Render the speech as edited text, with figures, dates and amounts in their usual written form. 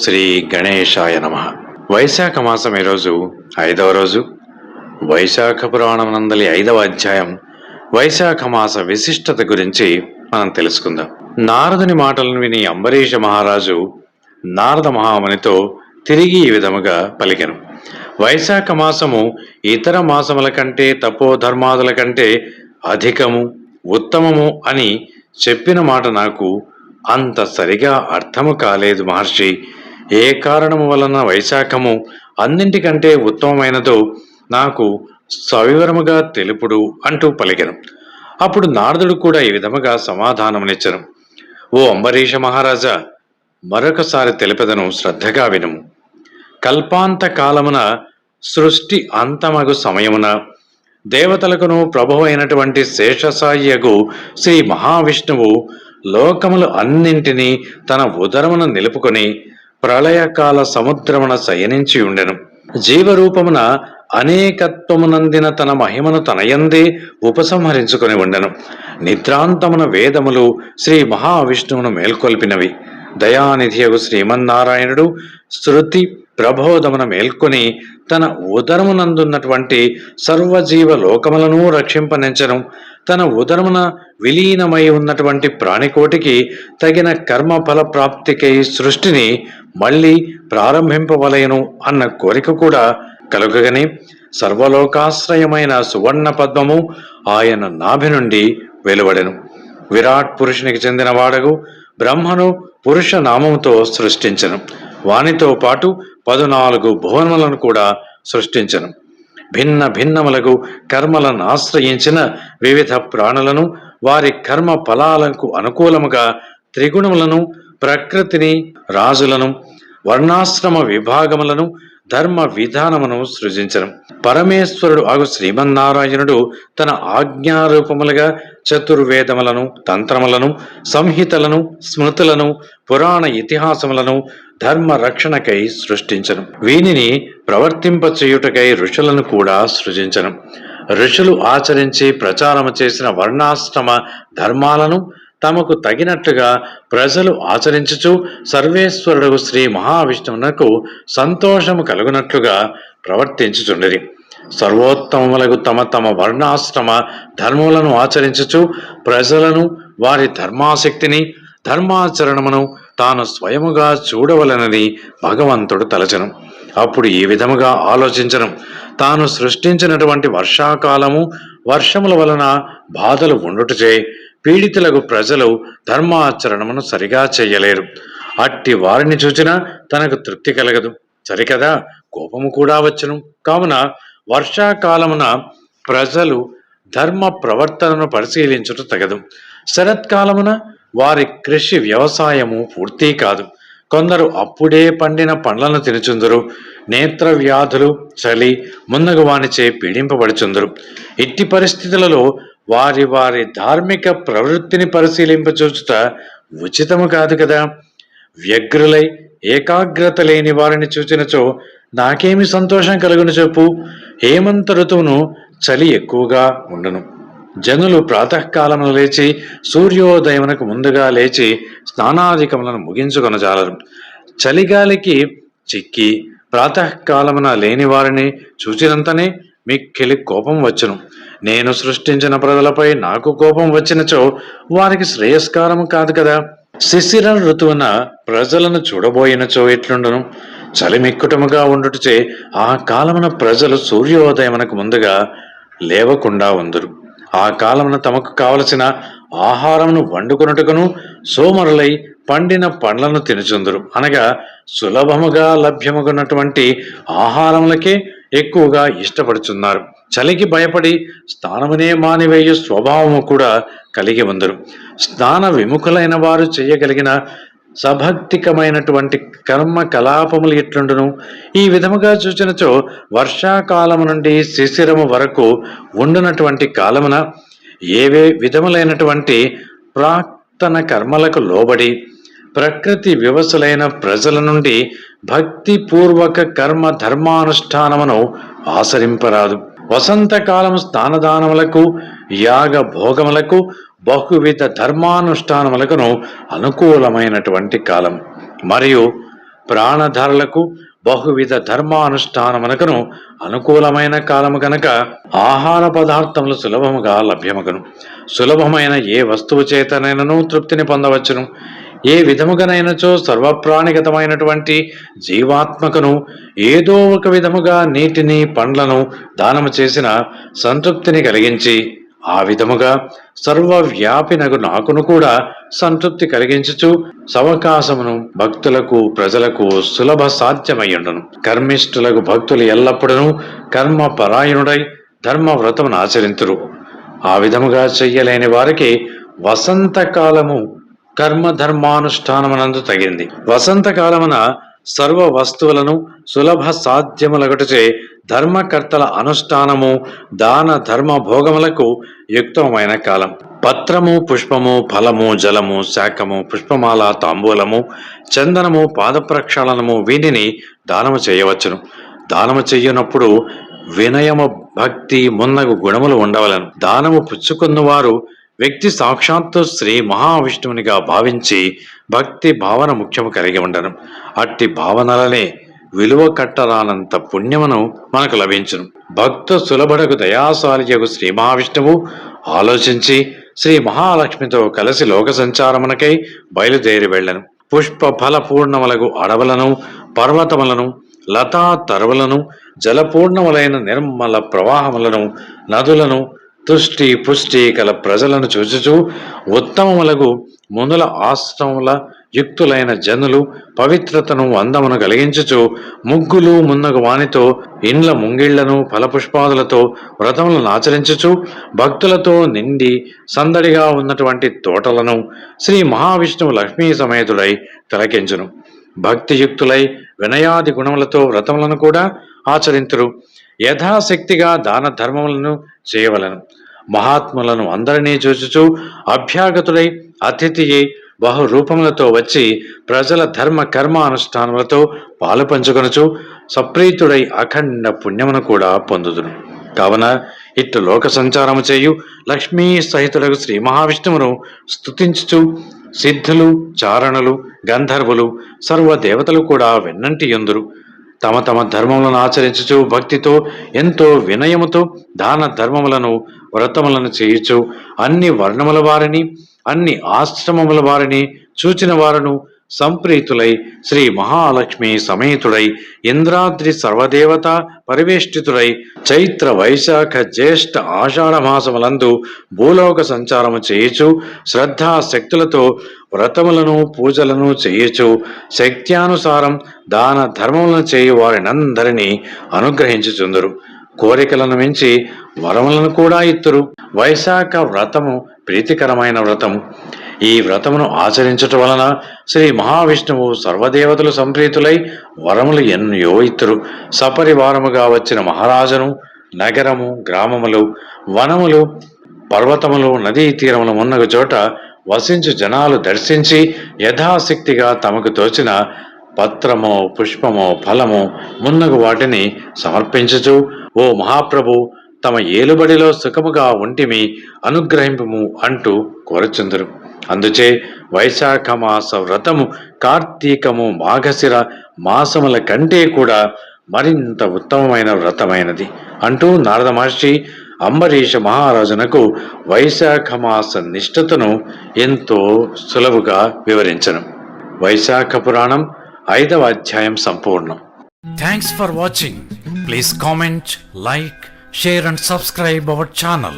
శ్రీ గణేశాయ నమః. వైశాఖ మాసం ఈరోజు 5వ రోజు. వైశాఖ పురాణం నందలి 5వ అధ్యాయం వైశాఖ మాస విశిష్టత గురించి మనం తెలుసుకుందాం. నారదుని మాటలను విని అంబరీష మహారాజు నారద మహామునితో తిరిగి ఈ విధముగా పలికెను. వైశాఖ మాసము ఇతర మాసముల కంటే తపోధర్మాదుల కంటే అధికము ఉత్తమము అని చెప్పిన మాట నాకు అంత సరిగా అర్థము కాలేదు మహర్షి. ఏ కారణము వలన వైశాఖము అన్నింటికంటే ఉత్తమమైనదో నాకు సవివరముగా తెలుపుడు అంటూ పలికెను. అప్పుడు నారదుడు కూడా ఈ విధముగా సమాధానమునిచ్చను. ఓ అంబరీష మహారాజా, మరొకసారి తెలిపెదను, శ్రద్ధగా వినుము. కల్పాంత కాలమున సృష్టి అంతమగు సమయమున దేవతలకును ప్రభువు అయినటువంటి శేషసాయియగు శ్రీ మహావిష్ణువు లోకములు అన్నింటినీ తన ఉదరమున నిలుపుకొని ప్రళయకాల సముద్రమున శయనించి ఉండెను. జీవరూపమున అనేకత్వమునందిన తన మహిమను తనయందే ఉపసంహరించుకొని ఉండెను. నిద్రాంతమున వేదములు శ్రీ మహావిష్ణువును మేల్కొల్పినవి. దయానిధియగు శ్రీమన్నారాయణుడు శృతి ప్రబోధమున మేల్కొని తన ఉదరమునందున్నటువంటి సర్వజీవ లోకములను రక్షింపనించను. తన ఉదరమున విలీనమై ఉన్నటువంటి ప్రాణికోటికి తగిన కర్మ ఫల ప్రాప్తికై సృష్టిని మళ్ళీ ప్రారంభింపవలయను అన్న కోరిక కూడా కలుగగానే సర్వలోకాశ్రయమైన సువర్ణ పద్మము ఆయన నాభి నుండి వెలువడెను. విరాట్ పురుషునికి చెందిన వాడగు బ్రహ్మను పురుష నామముతో సృష్టించను. వానితో పాటు 14 భువనములను కూడా సృష్టించను. భిన్న భిన్నములకు కర్మలను ఆశ్రయించిన వివిధ ప్రాణులను, వారి కర్మ ఫలాలకు అనుకూలముగా త్రిగుణములను, ప్రకృతిని, రాజులను, వర్ణాశ్రమ విభాగములను, ధర్మ విధానమును సృజించను. పరమేశ్వరుడు అగు శ్రీమన్నారాయణుడు తన ఆజ్ఞారూపములుగా చతుర్వేదములను, తంత్రములను, సంహితలను, స్మృతులను, పురాణ ఇతిహాసములను ధర్మ రక్షణకై సృష్టించను. వీనిని ప్రవర్తింపచేయుటకై ఋషులను కూడా సృజించను. ఋషులు ఆచరించి ప్రచారము చేసిన వర్ణాశ్రమ ధర్మాలను తమకు తగినట్లుగా ప్రజలు ఆచరించుచు సర్వేశ్వరుడు శ్రీ మహావిష్ణువునకు సంతోషము కలుగునట్లుగా ప్రవర్తించుచుండిరి. సర్వోత్తమములకు తమ తమ వర్ణాశ్రమ ధర్మములను ఆచరించుచు ప్రజలను, వారి ధర్మాసక్తిని, ధర్మాచరణమును తాను స్వయముగా చూడవలనని భగవంతుడు తలచను. అప్పుడు ఈ విధముగా ఆలోచించను. తాను సృష్టించినటువంటి వర్షాకాలము, వర్షముల వలన బాధలు ఉండుటచే పీడితులకు ప్రజలు ధర్మాచరణమును సరిగా చెయ్యలేరు. అట్టి వారిని చూచినా తనకు తృప్తి కలగదు. సరికదా, కోపము కూడా వచ్చును. కావున వర్షాకాలమున ప్రజలు ధర్మ ప్రవర్తనను పరిశీలించుట తగదు. శరత్కాలమున వారి కృషి వ్యవసాయము పూర్తి కాదు. కొందరు అప్పుడే పండిన పండ్లను తినుచుందురు. నేత్ర వ్యాధులు, చలి మున్నగు వానిచే పీడింపబడుచుందురు. ఇట్టి పరిస్థితులలో వారి వారి ధార్మిక ప్రవృత్తిని పరిశీలింపచూచుట ఉచితము కాదు కదా. వ్యగ్రులై ఏకాగ్రత లేని వారిని చూచినచో నాకేమి సంతోషం కలుగును చెప్పు. హేమంత ఋతువును చలి ఎక్కువగా ఉండును. జనులు ప్రాతకాలమున లేచి సూర్యోదయమునకు ముందుగా లేచి స్నానాధికములను ముగించుకొనజాలరు. చలిగాలికి చిక్కి ప్రాతకాలమున లేని వారిని చూచినంతనే మిక్కిలి కోపం వచ్చును. నేను సృష్టించిన ప్రజలపై నాకు కోపం వచ్చినచో వారికి శ్రేయస్కారము కాదు కదా. శిశిర ఋతువున ప్రజలను చూడబోయినచో ఎట్లుండును. చలి మిక్కుటముగా ఉండుటచే ఆ కాలమున ప్రజలు సూర్యోదయమునకు ముందుగా లేవకుండా ఉందురు. ఆ కాలమున తమకు కావలసిన ఆహారమును వండుకొనుటకును సోమరులై పండిన పండ్లను తినుచుందురు. అనగా సులభముగా లభ్యమగున్నటువంటి ఆహారములకే ఎక్కువగా ఇష్టపడుచున్నారు. చలికి భయపడి స్నానమునే మానివేయు స్వభావము కూడా కలిగి ఉందరు. స్నాన విముఖులైన వారు చేయగలిగిన సభక్తికమైనటువంటి కర్మ కలాపములు ఎట్లుండును. ఈ విధముగా చూచినచో వర్షాకాలము నుండి శిశిరము వరకు ఉండునటువంటి కాలమున ఏవే విధములైనటువంటి ప్రాక్తన కర్మలకు లోబడి ప్రకృతి వివసులైన ప్రజల నుండి భక్తిపూర్వక కర్మ ధర్మానుష్ఠానమును ఆచరింపరాదు. వసంతకాలము స్నానదానములకు, యాగ భోగములకు, బహువిధ ధర్మానుష్ఠానములకును అనుకూలమైనటువంటి కాలం. మరియు ప్రాణధారులకు బహువిధ ధర్మానుష్ఠానమునకును అనుకూలమైన కాలము గనక ఆహార పదార్థములు సులభముగా లభ్యమగును. సులభమైన ఏ వస్తువు చేతనైనను తృప్తిని పొందవచ్చును. ఏ విధముగానైనచో సర్వప్రాణిగతమైనటువంటి జీవాత్మకును ఏదో ఒక విధముగా నీటిని పండ్లను దానము చేసిన సంతృప్తిని కలిగించి, ఆ విధముగా సర్వవ్యాపినగు నాకును కూడా సంతృప్తి కలిగించుచు సవకాశమును భక్తులకు ప్రజలకు సులభ సాధ్యమయ్యుండును. కర్మిష్ఠులకు భక్తులు ఎల్లప్పుడూ కర్మ పరాయణుడై ధర్మ వ్రతమును ఆచరింతురు. ఆ విధముగా చెయ్యలేని వారికి వసంతకాలము కర్మధర్మానుష్ఠానమునందు తగింది. వసంతకాలమున సర్వ వస్తువులను సులభ సాధ్యములగటచే ధర్మకర్తల అనుష్ఠానము దాన ధర్మ భోగములకు యుక్తమైన కాలం. పత్రము, పుష్పము, ఫలము, జలము, శాఖము, పుష్పమాల, తాంబూలము, చందనము, పాదప్రక్షాళనము వీటిని దానము చేయవచ్చును. దానము చెయ్యునప్పుడు వినయము, భక్తి మున్నగు గుణములు ఉండవలను. దానము పుచ్చుకున్నవారు వ్యక్తి సాక్షాత్తు శ్రీ మహావిష్ణువునిగా భావించి భక్తి భావన ముఖ్యము కలిగి ఉండను. అట్టి భావనలనే విలువ కట్టరానంత పుణ్యమును మనకు లభించును. భక్త సులభుడకు దయాశాలియగు శ్రీ మహావిష్ణువు ఆలోచించి శ్రీ మహాలక్ష్మితో కలిసి లోక సంచారమునకై బయలుదేరి వెళ్ళను. పుష్ప ఫల పూర్ణములకు అడవులను, పర్వతములను, లతా తరువులను, జలపూర్ణములైన నిర్మల ప్రవాహములను, నదులను, తుష్టి పుష్టి కల ప్రజలను చూచుచూ ఉత్తమములకు మునుల ఆశ్రముల యుక్తులైన జనులు పవిత్రతను అందమును కలిగించుచు ముగ్గులు మున్నగు వానితో ఇండ్ల ముంగిళ్లను ఫలపుష్పాదులతో వ్రతములను ఆచరించుచు భక్తులతో నిండి సందడిగా ఉన్నటువంటి తోటలను శ్రీ మహావిష్ణువు లక్ష్మీ సమేతుడై తిలకించును. భక్తియుక్తులై వినయాది గుణములతో వ్రతములను కూడా ఆచరింతురు. యథాశక్తిగా దాన ధర్మములను చేయవలను. మహాత్ములను అందరినీ చూచుచూ అభ్యాగతుడై అతిథి అయి బహురూపములతో వచ్చి ప్రజల ధర్మ కర్మ అనుష్ఠానములతో పాలు పంచుకొనుచు సప్రీతుడై అఖండ పుణ్యమును కూడా పొందుదును. కావున ఇట్లు లోక సంచారము చేయు లక్ష్మీ సహితుడకు శ్రీ మహావిష్ణువును స్తుతించుచు సిద్ధులు, చారణులు, గంధర్వులు, సర్వదేవతలు కూడా వెన్నంటి యందురు. తమ తమ ధర్మములను ఆచరించుచు భక్తితో ఎంతో వినయముతో దాన ధర్మములను వ్రతములను చేయుచు అన్ని వర్ణముల వారిని, అన్ని ఆశ్రమముల వారిని చూచిన వారును సంప్రీతులై శ్రీ మహాలక్ష్మి సమేతుడై ఇంద్రాద్రి సర్వదేవత పరివేష్టితుడై చైత్ర వైశాఖ జ్యేష్ఠ ఆషాఢ మాసములందు భూలోక సంచారము చేయుచు శ్రద్ధాశక్తులతో వ్రతములను పూజలను చేయుచు శక్త్యానుసారం దాన ధర్మములను చేయు వారినందరినీ అనుగ్రహించుచుందురు. కోరికలను మించి వరములను కూడా ఇత్తురు. వైశాఖ వ్రతము ప్రీతికరమైన వ్రతము. ఈ వ్రతమును ఆచరించుట వలన శ్రీ మహావిష్ణువు సర్వదేవతలు సంప్రీతులై వరములు ఎన్నో ఇత్తురు. సపరివారముగా వచ్చిన మహారాజును నగరము, గ్రామములు, వనములు, పర్వతములు, నదీ తీరములు మున్నగు చోట వసించు జనాలు దర్శించి యథాశక్తిగా తమకు తోచిన పత్రము, పుష్పము, ఫలము మున్నగు వాటిని సమర్పించుచు ఓ మహాప్రభు తమ ఏలుబడిలో సుఖముగా ఉంటిమి అనుగ్రహింపుము అంటూ కోరుచుందురు. అందుచే వైశాఖ మాస వ్రతము కార్తీకము, మాఘశిర మాసముల కంటే కూడా మరింత ఉత్తమమైన వ్రతమైనది అంటూ నారద మహర్షి అంబరీష మహారాజునకు వైశాఖ మాస నిష్ఠతను ఎంతో సులభుగా వివరించను. వైశాఖ పురాణం 5వ అధ్యాయం సంపూర్ణం. Thanks for watching. Please comment, like, share and subscribe our channel.